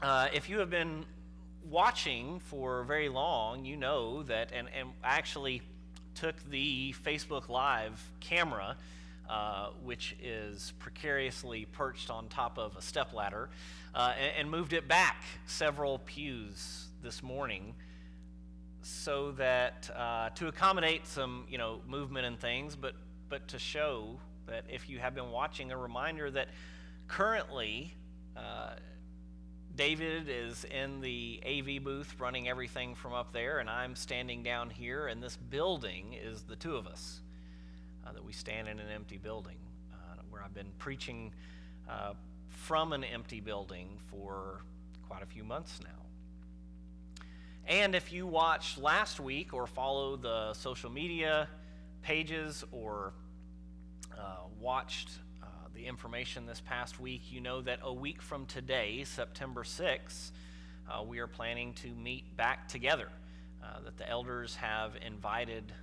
If you have been watching for very long, you know that, and I actually took the Facebook Live camera, which is precariously perched on top of a stepladder, and moved it back several pews this morning so that to accommodate some movement and things, but to show that if you have been watching, a reminder that currently David is in the AV booth running everything from up there, and I'm standing down here, and this building is the two of us, that we stand in an empty building, where I've been preaching from an empty building for quite a few months now. And if you watched last week or follow the social media pages or watched the information this past week, you know that a week from today, September 6th, we are planning to meet back together. That the elders have invited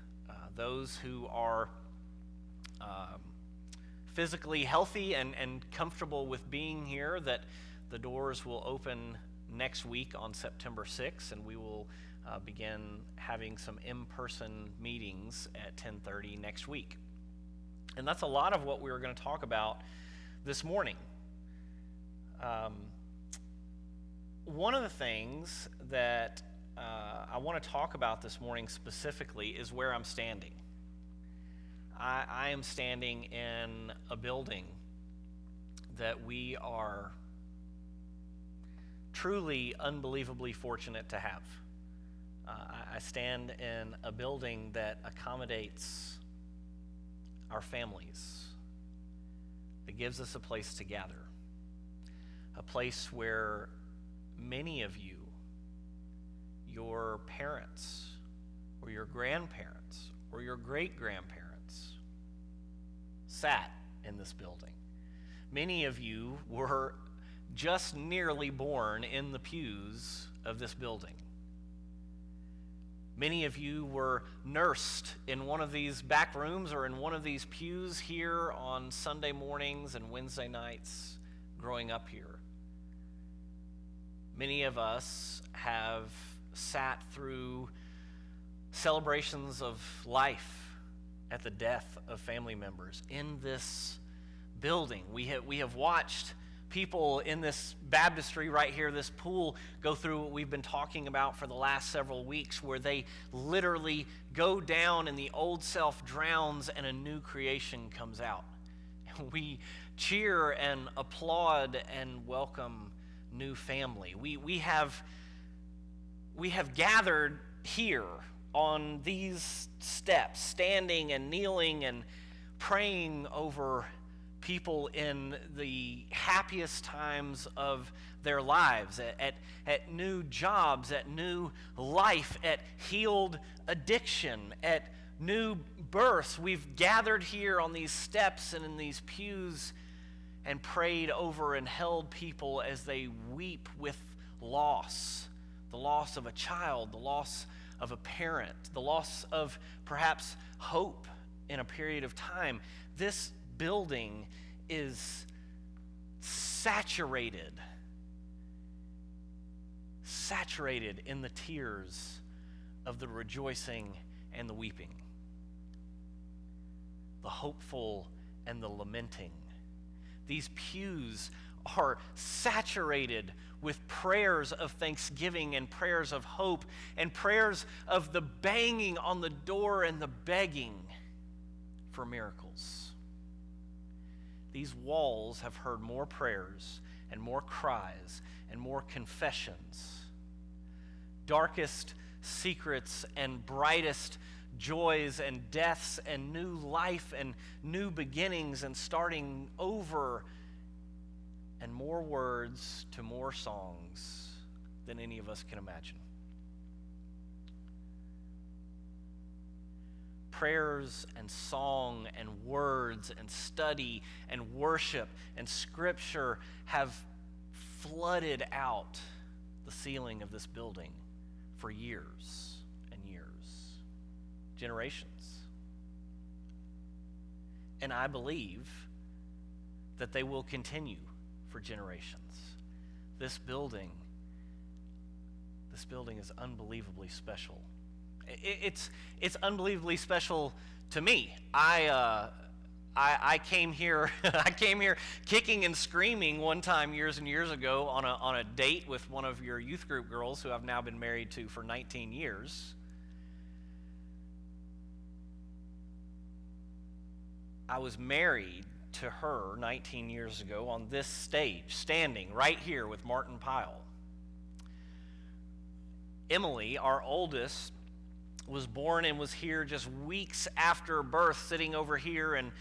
those who are physically healthy and comfortable with being here, that the doors will open next week on September 6th, and we will begin having some in-person meetings at 10:30 next week. And that's a lot of what we were going to talk about this morning. One of the things that I want to talk about this morning specifically is where I'm standing. I am standing in a building that we are truly unbelievably fortunate to have. I stand in a building that accommodates our families, that gives us a place to gather, a place where many of you, your parents or your grandparents or your great-grandparents sat in this building. Many of you were just nearly born in the pews of this building. Many of you were nursed in one of these back rooms or in one of these pews here on Sunday mornings and Wednesday nights growing up here. Many of us have sat through celebrations of life at the death of family members in this building. We have watched people in this baptistry right here, this pool, go through what we've been talking about for the last several weeks, where they literally go down and the old self drowns and a new creation comes out. And we cheer and applaud and welcome new family. We have gathered here on these steps, standing and kneeling and praying over people in the happiest times of their lives, at new jobs, at new life, at healed addiction, at new births. We've gathered here on these steps and in these pews and prayed over and held people as they weep with loss, the loss of a child, the loss of a parent, the loss of perhaps hope in a period of time. This building is saturated in the tears of the rejoicing and the weeping, the hopeful and the lamenting. These pews are saturated with prayers of thanksgiving and prayers of hope and prayers of the banging on the door and the begging for miracles. These walls have heard more prayers and more cries and more confessions, darkest secrets and brightest joys and deaths and new life and new beginnings and starting over, and more words to more songs than any of us can imagine. Prayers and song and words and study and worship and scripture have flooded out the ceiling of this building for years and years, generations. And I believe that they will continue for generations. This building This building is unbelievably special. It's unbelievably special to me. I came here I came here kicking and screaming one time years and years ago on a date with one of your youth group girls who I've now been married to for 19 years. I was married to her 19 years ago on this stage, standing right here with Martin Pyle. Emily, our oldest, was born and was here just weeks after birth, sitting over here and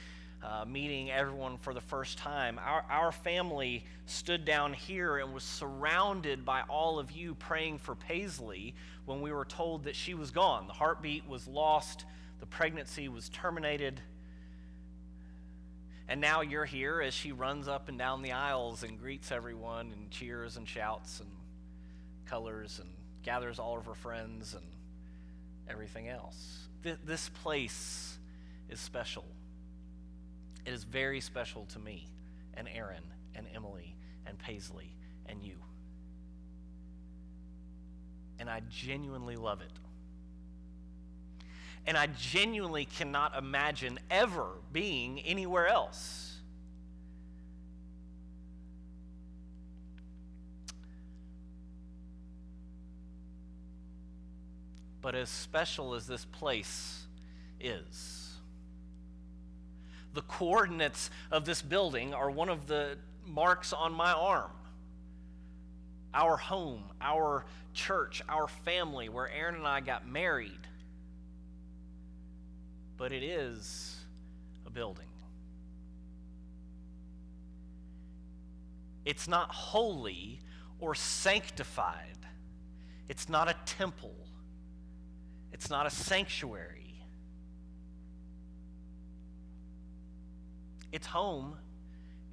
meeting everyone for the first time. Our family stood down here and was surrounded by all of you praying for Paisley when we were told that she was gone. The heartbeat was lost, the pregnancy was terminated. And now you're here as she runs up and down the aisles and greets everyone and cheers and shouts and colors and gathers all of her friends and everything else. This place is special. It is very special to me and Aaron and Emily and Paisley and you. And I genuinely love it. And I genuinely cannot imagine ever being anywhere else. But as special as this place is, the coordinates of this building are one of the marks on my arm. Our home, our church, our family, where Aaron and I got married. But it is a building. It's not holy or sanctified. It's not a temple. It's not a sanctuary. It's home,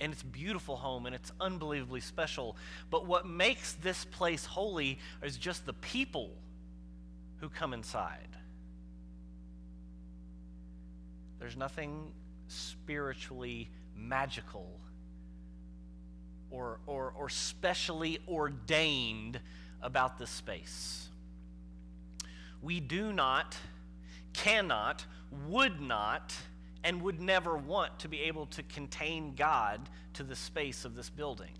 and it's a beautiful home, and it's unbelievably special. But what makes this place holy is just the people who come inside. There's nothing spiritually magical or specially ordained about this space. We do not, cannot, would not, and would never want to be able to contain God to the space of this building.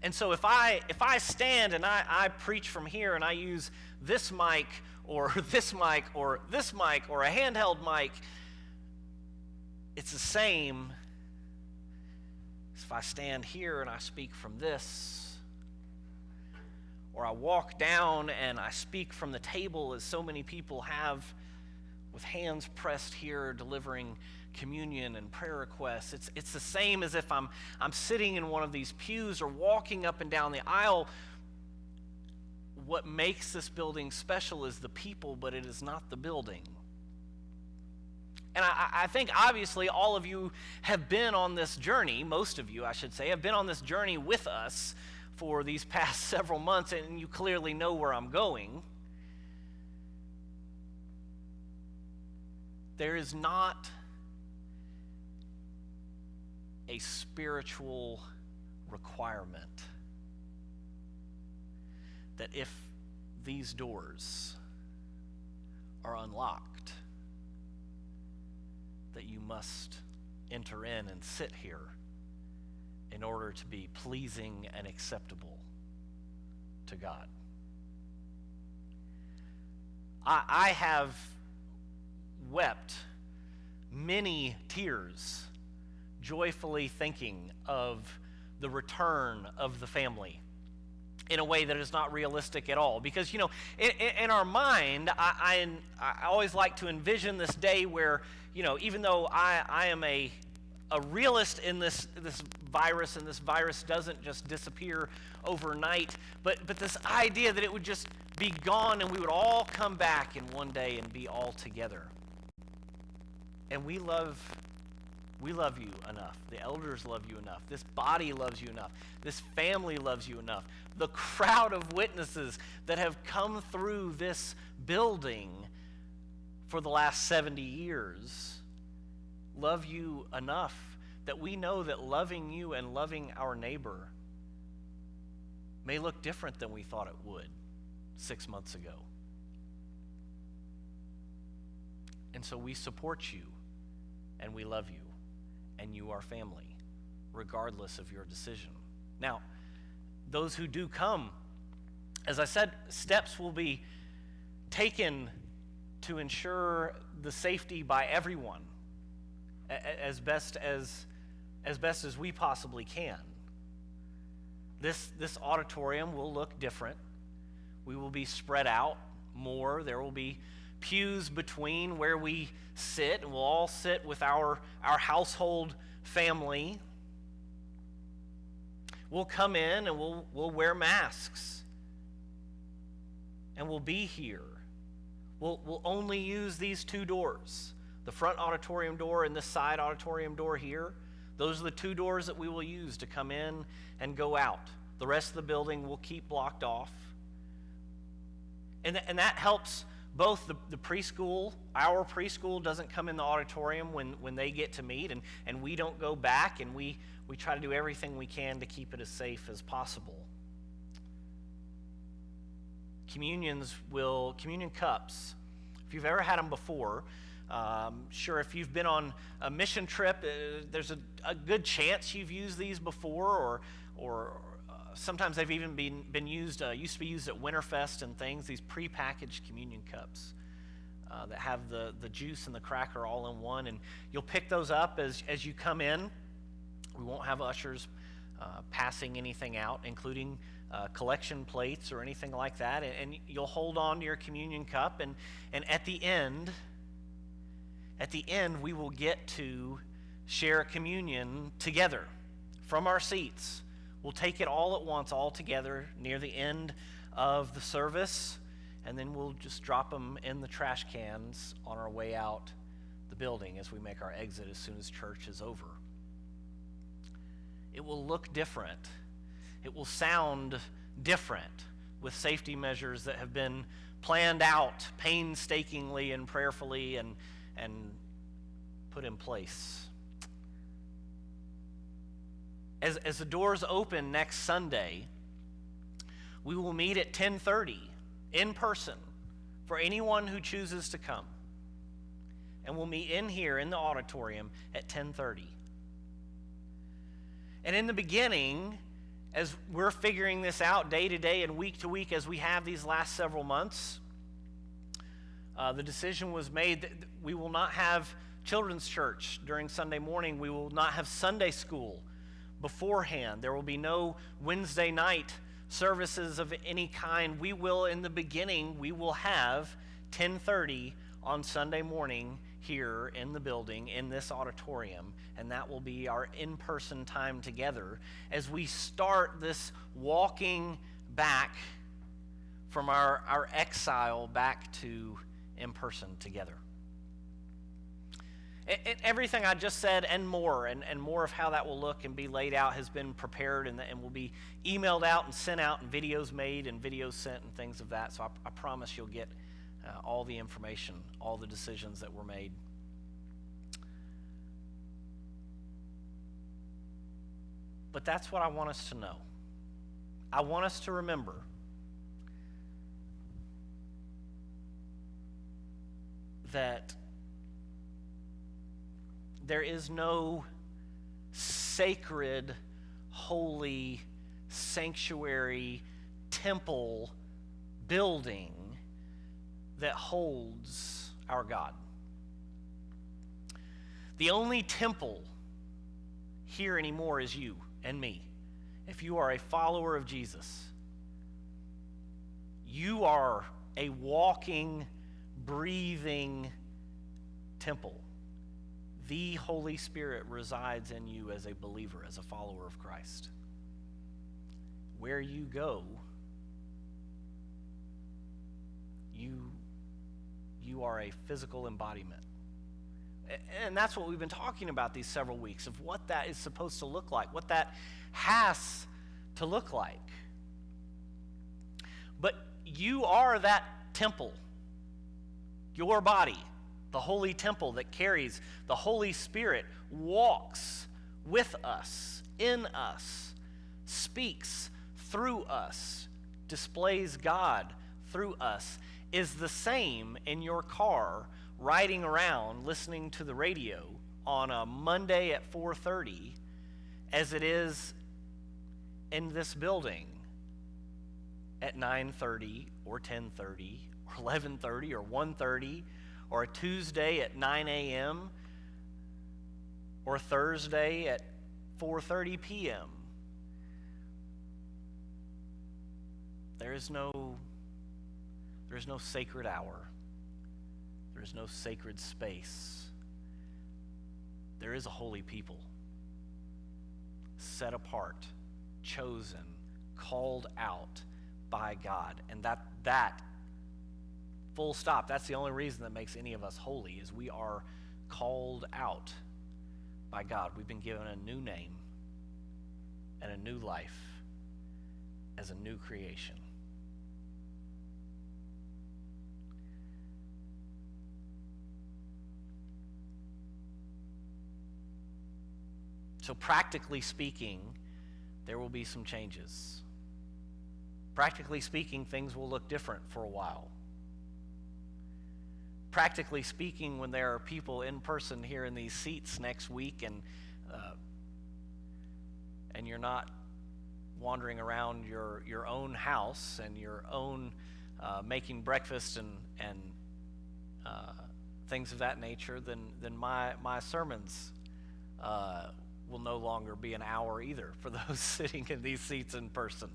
And so if I stand and I preach from here and I use this mic or this mic or this mic or a handheld mic, it's the same as if I stand here and I speak from this, or I walk down and I speak from the table as so many people have, with hands pressed here delivering communion and prayer requests. It's the same as if I'm sitting in one of these pews or walking up and down the aisle. What makes this building special is the people, but it is not the building. And I think obviously all of you have been on this journey, most of you I should say, have been on this journey with us for these past several months, and you clearly know where I'm going. There is not a spiritual requirement that if these doors are unlocked, that you must enter in and sit here in order to be pleasing and acceptable to God. I have wept many tears joyfully thinking of the return of the family in a way that is not realistic at all. Because, you know, in our mind, I always like to envision this day where, you know, even though I am a realist in this virus, and this virus doesn't just disappear overnight, but this idea that it would just be gone and we would all come back in one day and be all together. And we love you enough. The elders love you enough. This body loves you enough. This family loves you enough. The crowd of witnesses that have come through this building for the last 70 years love you enough that we know that loving you and loving our neighbor may look different than we thought it would 6 months ago. And so we support you, and we love you, and you are family, regardless of your decision. Now, those who do come, as I said, steps will be taken to ensure the safety by everyone as best as we possibly can. This auditorium will look different. We will be spread out more. There will be pews between where we sit, and we'll all sit with our household family. We'll come in and we'll wear masks, and we'll be here. We'll only use these two doors, the front auditorium door and the side auditorium door here. Those are the two doors that we will use to come in and go out. The rest of the building will keep blocked off. And that helps both the preschool. Our preschool doesn't come in the auditorium when they get to meet, and we don't go back, and we try to do everything we can to keep it as safe as possible. Communion cups, if you've ever had them before, sure, if you've been on a mission trip, there's a good chance you've used these before, or sometimes they've even been used, used to be used at Winterfest and things, these prepackaged communion cups that have the juice and the cracker all in one, and you'll pick those up as you come in. We won't have ushers passing anything out, including collection plates or anything like that, and you'll hold on to your communion cup, and at the end we will get to share communion together from our seats. We'll take it all at once, all together, near the end of the service, and then we'll just drop them in the trash cans on our way out the building as we make our exit as soon as church is over. It will look different. It will sound different with safety measures that have been planned out painstakingly and prayerfully and put in place. As the doors open next Sunday, we will meet at 10:30 in person for anyone who chooses to come. And we'll meet in here in the auditorium at 10:30. And in the beginning, as we're figuring this out day to day and week to week as we have these last several months, the decision was made that we will not have children's church during Sunday morning. We will not have Sunday school beforehand. There will be no Wednesday night services of any kind. We will, in the beginning, we will have 10:30 on Sunday morning here in the building, in this auditorium, and that will be our in-person time together as we start this walking back from our exile back to in-person together. And everything I just said and more of how that will look and be laid out has been prepared and will be emailed out and sent out and videos made and videos sent and things of that. So I promise you'll get all the information, all the decisions that were made. But that's what I want us to know. I want us to remember that there is no sacred, holy, sanctuary, temple building that holds our God. The only temple here anymore is you and me. If you are a follower of Jesus, you are a walking, breathing temple. The Holy Spirit resides in you as a believer, as a follower of Christ. Where you go, you are a physical embodiment. And that's what we've been talking about these several weeks, of what that is supposed to look like, what that has to look like. But you are that temple, your body. The holy temple that carries the Holy Spirit, walks with us, in us, speaks through us, displays God through us, is the same in your car riding around listening to the radio on a Monday at 4:30 as it is in this building at 9:30 or 10:30 or 11:30 or 1:30 or a Tuesday at 9 a.m. or Thursday at 4:30 p.m. There's no sacred hour. There's no sacred space. There is a holy people, set apart, chosen, called out by God. And that full stop, that's the only reason that makes any of us holy, is we are called out by God. We've been given a new name and a new life as a new creation. So practically speaking, there will be some changes. Practically speaking, things will look different for a while. Practically speaking, when there are people in person here in these seats next week and you're not wandering around your own house and your own making breakfast and things of that nature, then my sermons will no longer be an hour either for those sitting in these seats in person.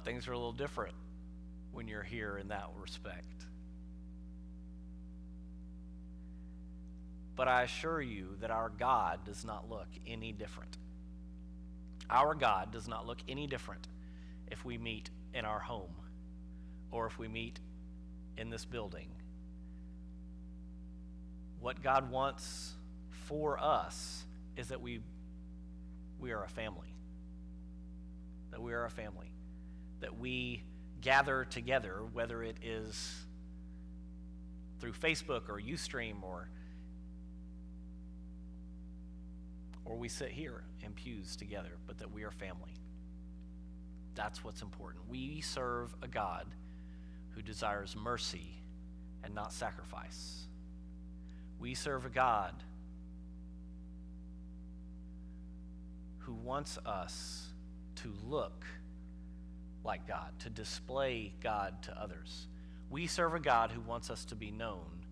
Things are a little different when you're here in that respect. But I assure you that our God does not look any different. Our God does not look any different if we meet in our home or if we meet in this building. What God wants for us is that we are a family. That we are a family. That we gather together, whether it is through Facebook or Ustream or we sit here in pews together, but that we are family. That's what's important. We serve a God who desires mercy and not sacrifice. We serve a God who wants us to look like God, to display God to others. We serve a God who wants us to be known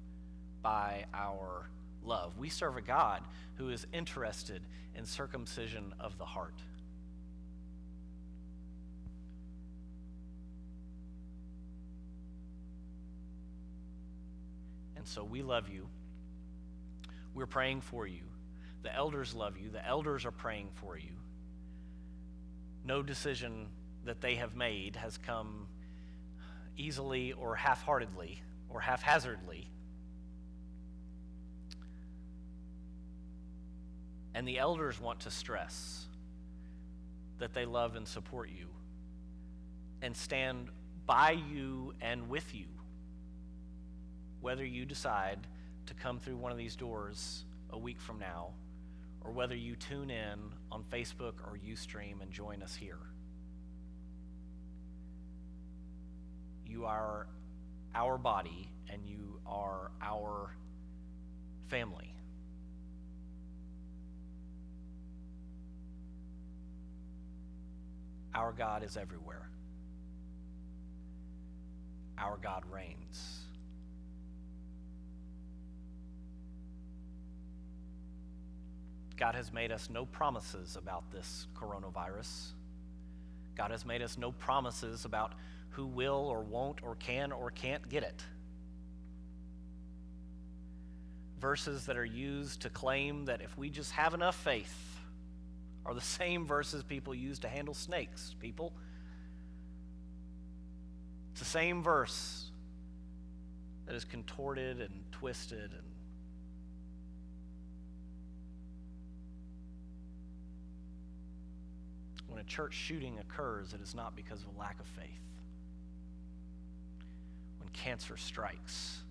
by our love. We serve a God who is interested in circumcision of the heart. And so we love you. We're praying for you. The elders love you. The elders are praying for you. No decision that they have made has come easily or half-heartedly or haphazardly. And the elders want to stress that they love and support you and stand by you and with you, whether you decide to come through one of these doors a week from now, or whether you tune in on Facebook or Ustream and join us here. You are our body and you are our family. Our God is everywhere. Our God reigns. God has made us no promises about this coronavirus. God has made us no promises about who will or won't or can or can't get it. Verses that are used to claim that if we just have enough faith are the same verses people use to handle snakes, people. It's the same verse that is contorted and twisted and when a church shooting occurs, it is not because of a lack of faith. When cancer strikes,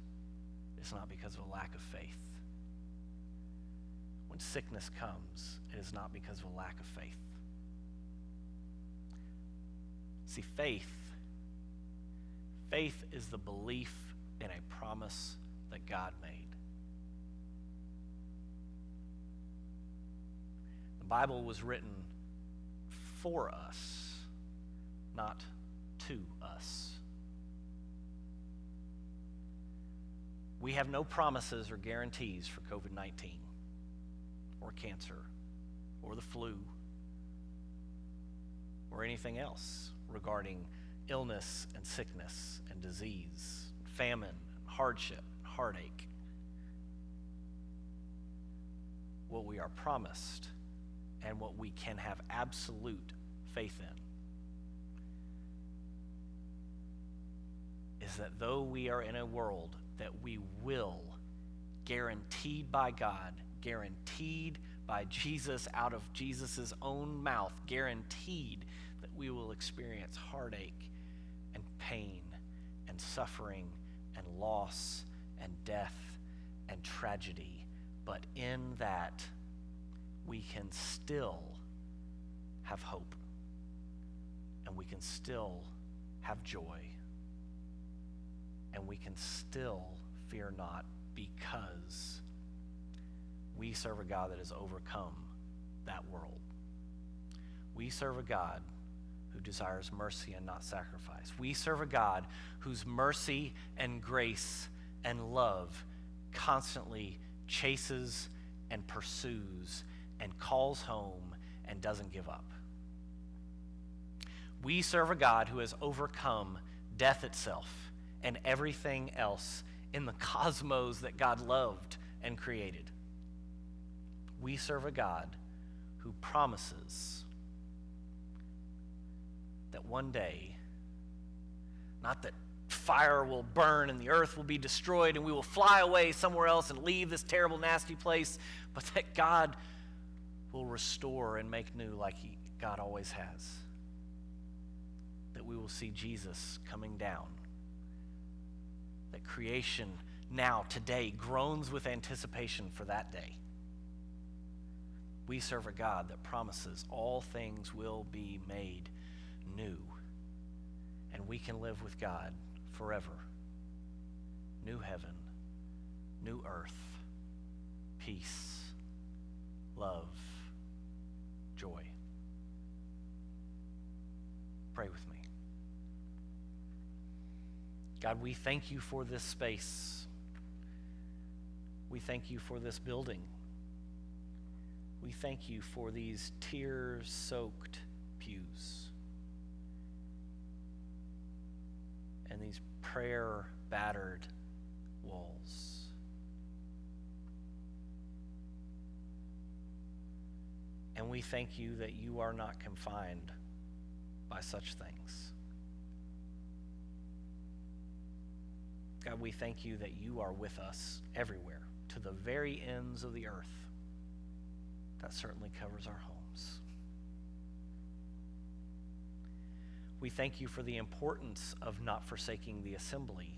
it's not because of a lack of faith. When sickness comes, it is not because of a lack of faith. See, faith is the belief in a promise that God made. The Bible was written for us, not to us. We have no promises or guarantees for COVID-19 or cancer or the flu or anything else regarding illness and sickness and disease, famine, hardship, heartache. What we are promised and what we can have absolute faith in is that though we are in a world that we will, guaranteed by God, guaranteed by Jesus out of Jesus' own mouth, guaranteed that we will experience heartache and pain and suffering and loss and death and tragedy. But in that, we can still have hope and we can still have joy and we can still fear not because we serve a God that has overcome that world. We serve a God who desires mercy and not sacrifice. We serve a God whose mercy and grace and love constantly chases and pursues and calls home and doesn't give up. We serve a God who has overcome death itself and everything else in the cosmos that God loved and created. We serve a God who promises that one day, not that fire will burn and the earth will be destroyed and we will fly away somewhere else and leave this terrible, nasty place, but that God will restore and make new like God always has. That we will see Jesus coming down. That creation now, today, groans with anticipation for that day. We serve a God that promises all things will be made new. And we can live with God forever. New heaven, new earth, peace, love, joy. Pray with me. God, we thank you for this space. We thank you for this building. We thank you for these tear-soaked pews and these prayer-battered walls. And we thank you that you are not confined by such things. God, we thank you that you are with us everywhere, to the very ends of the earth. That certainly covers our homes. We thank you for the importance of not forsaking the assembly,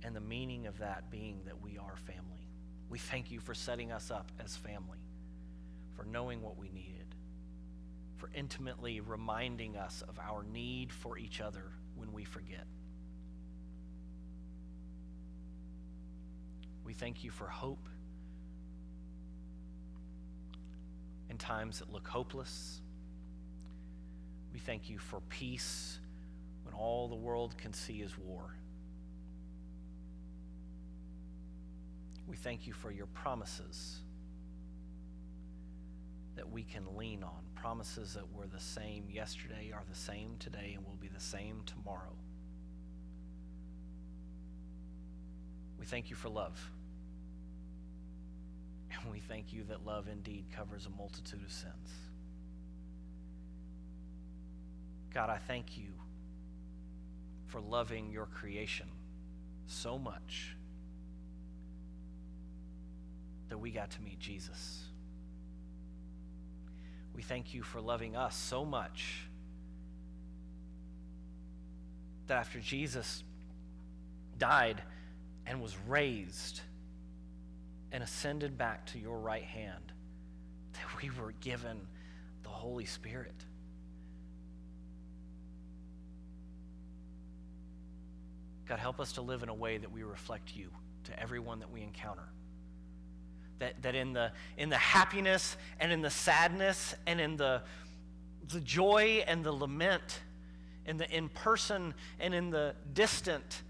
and the meaning of that being that we are family. We thank you for setting us up as family, for knowing what we needed, for intimately reminding us of our need for each other when we forget. We thank you for hope in times that look hopeless. We thank you for peace when all the world can see is war. We thank you for your promises that we can lean on, promises that were the same yesterday, are the same today, and will be the same tomorrow. We thank you for love. And we thank you that love indeed covers a multitude of sins. God, I thank you for loving your creation so much that we got to meet Jesus. We thank you for loving us so much that after Jesus died and was raised and ascended back to your right hand, that we were given the Holy Spirit. God, help us to live in a way that we reflect you to everyone that we encounter. That in the happiness and in the sadness and in the joy and the lament, in the in-person and in the distant,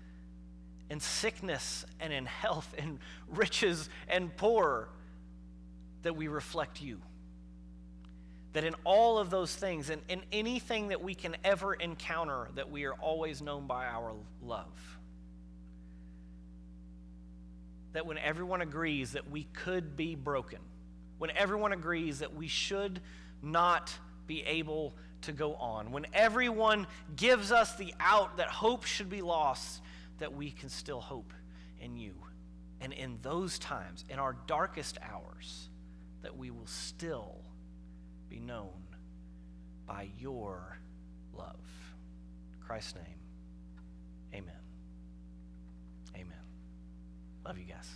in sickness and in health, in riches and poor, that we reflect you. That in all of those things, and in anything that we can ever encounter, that we are always known by our love. That when everyone agrees that we could be broken, when everyone agrees that we should not be able to go on, when everyone gives us the out that hope should be lost, that we can still hope in you. And in those times, in our darkest hours, that we will still be known by your love. In Christ's name, amen. Amen. Love you guys.